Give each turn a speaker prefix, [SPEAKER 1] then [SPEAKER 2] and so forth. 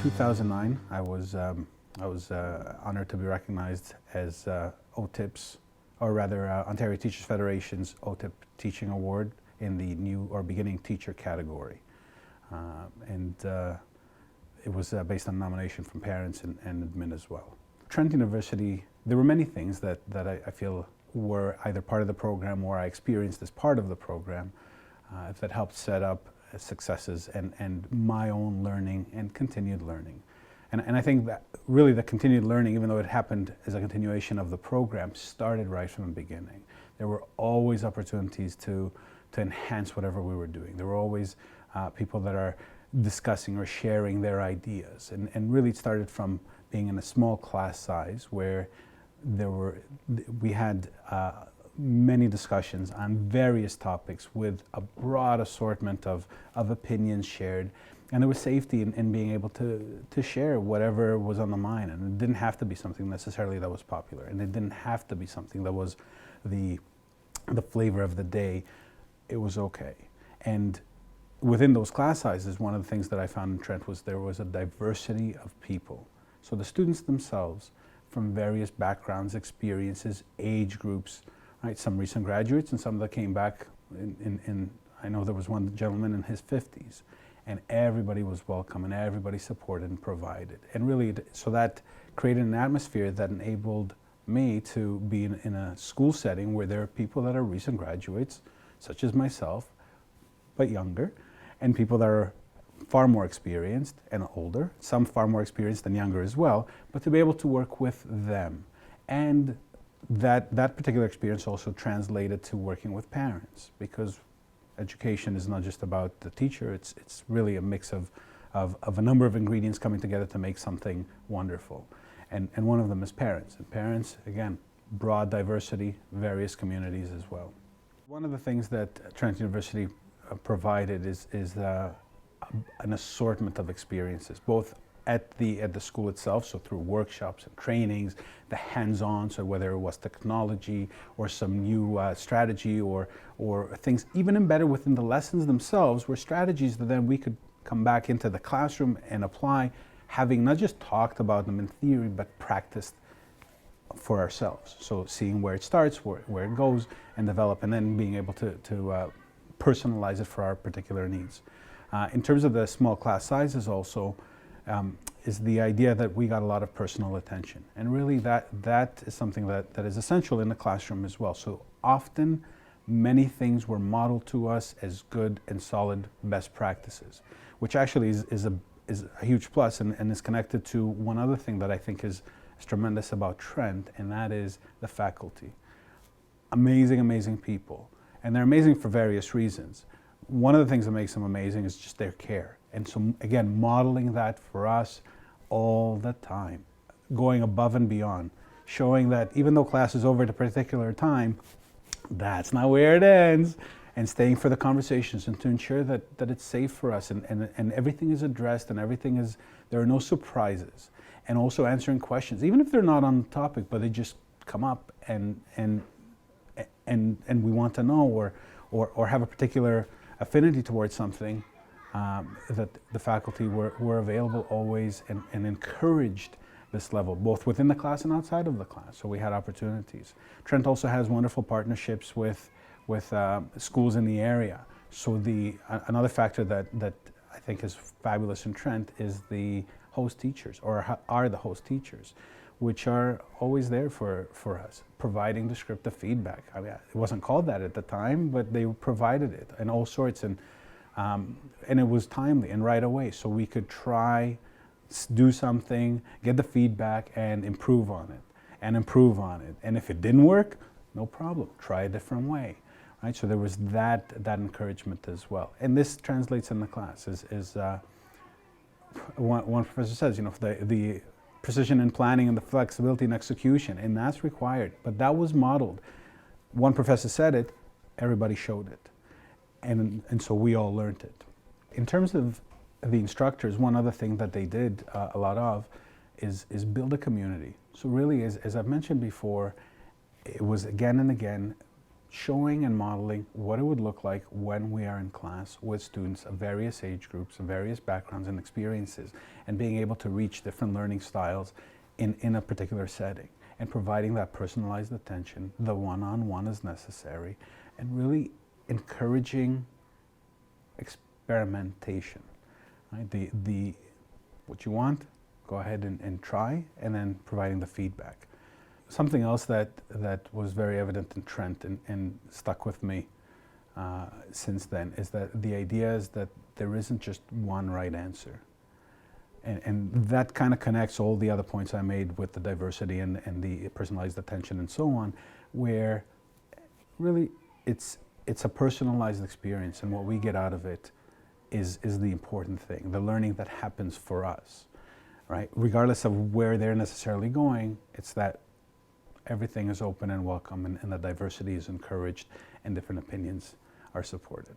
[SPEAKER 1] 2009, I was honored to be recognized as OTIP's, or rather Ontario Teachers Federation's OTIP Teaching Award in the new or beginning teacher category. It was based on nomination from parents and admin as well. Trent University, there were many things that I feel were either part of the program or I experienced as part of the program that helped set up successes and my own learning and continued learning. And I think that really the continued learning, even though it happened as a continuation of the program, started right from the beginning. There were always opportunities to enhance whatever we were doing. There were always people that are discussing or sharing their ideas. And really it started from being in a small class size where we had many discussions on various topics with a broad assortment of opinions shared. And there was safety in being able to share whatever was on the mind. And it didn't have to be something necessarily that was popular. And it didn't have to be something that was the flavor of the day. It was okay. And within those class sizes, one of the things that I found in Trent was there was a diversity of people. So the students themselves, from various backgrounds, experiences, age groups, right? Some recent graduates and some that came back I know there was one gentleman in his 50s. And everybody was welcome and everybody supported and provided. And really, so that created an atmosphere that enabled me to be in a school setting where there are people that are recent graduates, such as myself, but younger, and people that are far more experienced and older, some far more experienced and younger as well, but to be able to work with them. And that particular experience also translated to working with parents, because education is not just about the teacher, it's really a mix of a number of ingredients coming together to make something wonderful. And one of them is parents. And parents, again, broad diversity, various communities as well. One of the things that Trent University provided is an assortment of experiences, both at the school itself, so through workshops and trainings, the hands-on, so whether it was technology or some new strategy or things even embedded within the lessons themselves were strategies that then we could come back into the classroom and apply, having not just talked about them in theory, but practiced for ourselves. So seeing where it starts, where it goes, and develop, and then being able to personalize it for our particular needs. In terms of the small class sizes also, is the idea that we got a lot of personal attention. And really that is something that is essential in the classroom as well. So often many things were modeled to us as good and solid best practices, which actually is a huge plus and is connected to one other thing that I think is tremendous about Trent, and that is the faculty. Amazing, amazing people. And they're amazing for various reasons. One of the things that makes them amazing is just their care. And so again, modeling that for us all the time, going above and beyond, showing that even though class is over at a particular time, that's not where it ends, and staying for the conversations and to ensure that it's safe for us and everything is addressed and there are no surprises. And also answering questions, even if they're not on the topic, but they just come up and we want to know or have a particular affinity towards something, that the faculty were available always and encouraged this level, both within the class and outside of the class. So we had opportunities. Trent also has wonderful partnerships with schools in the area. So another factor that I think is fabulous in Trent is the host teachers, or are the host teachers, which are always there for us, providing descriptive feedback. I mean, it wasn't called that at the time, but they provided it in all sorts, and it was timely and right away, so we could try, do something, get the feedback, and improve on it, and if it didn't work, no problem, try a different way, right? So there was that encouragement as well, and this translates in the class. One professor says, you know, the precision in planning and the flexibility in execution, and that's required, but that was modeled. One professor said it, everybody showed it, and so we all learned it. In terms of the instructors, one other thing that they did a lot of is build a community. So really, as I've mentioned before, it was again and again showing and modeling what it would look like when we are in class with students of various age groups, of various backgrounds and experiences, and being able to reach different learning styles in a particular setting, and providing that personalized attention, the one-on-one as necessary, and really encouraging experimentation. Right? What you want, go ahead and try, and then providing the feedback. Something else that was very evident in Trent and stuck with me since then is that the idea is that there isn't just one right answer. And that kind of connects all the other points I made with the diversity and the personalized attention and so on, where really it's a personalized experience, and what we get out of it is the important thing, the learning that happens for us, right? Regardless of where they're necessarily going, it's that everything is open and welcome, and the diversity is encouraged, and different opinions are supported.